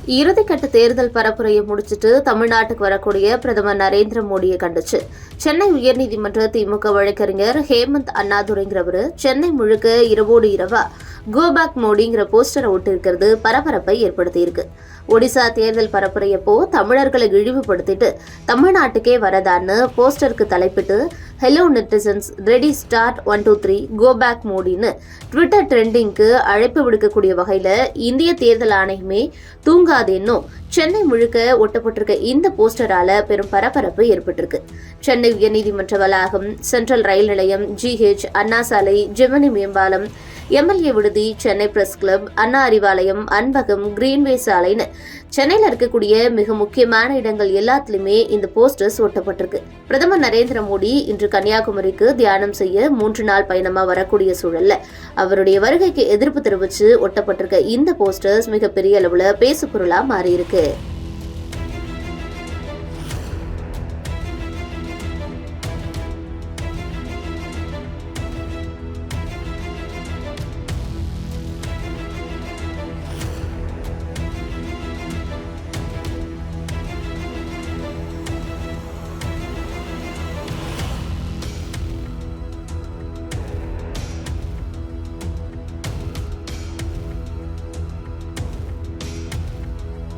இறுதிக்கட்ட தேர்தல் பரப்புரையை முடிச்சிட்டு தமிழ்நாட்டுக்கு வரக்கூடிய பிரதமர் நரேந்திர மோடியை கண்டிச்சு சென்னை உயர்நீதிமன்ற திமுக வழக்கறிஞர் ஹேமந்த் அண்ணாதுரைங்கிறவரு சென்னை முழுக்க இரவோடு இரவா கோபேக் மோடிங்கிற போஸ்டரை ஒட்டிருக்கிறது பரபரப்பை ஏற்படுத்தியிருக்கு. ஒடிசா தேர்தல் பரப்புரையப்போ தமிழர்களை இழிவுபடுத்திட்டு தமிழ்நாட்டுக்கே வரதான்னு போஸ்டருக்கு தலைப்பிட்டு hello netizens ready start 123 go back மோடின்னு ட்விட்டர் ட்ரெண்டிங்க்கு அழைப்பு விடுக்கக்கூடிய வகையில இந்திய தேர்தல் ஆணையமே தூங்காதேன்னு சென்னை முழுக்க ஒட்டப்பட்டிருக்க இந்த போஸ்டரால பெரும் பரபரப்பு ஏற்பட்டிருக்கு. சென்னை உயர்நீதிமன்ற வளாகம், சென்ட்ரல் ரயில் நிலையம், GH, அண்ணா சாலை, ஜெமினி மேம்பாலம், MLA விடுதி, சென்னை பிரஸ் கிளப், அண்ணா அறிவாலயம், அன்பகம், கிரீன்வே சாலைன்னு சென்னையில் இருக்கக்கூடிய மிக முக்கியமான இடங்கள் எல்லாத்திலுமே இந்த போஸ்டர்ஸ் ஒட்டப்பட்டிருக்கு. பிரதமர் நரேந்திர மோடி இன்று கன்னியாகுமரிக்கு தியானம் செய்ய 3 நாள் பயணமா வரக்கூடிய சூழல்ல அவருடைய வருகைக்கு எதிர்ப்பு தெரிவித்து ஒட்டப்பட்டிருக்க இந்த போஸ்டர்ஸ் மிகப்பெரிய அளவுல பேசு பொருளா மாறி இருக்கு.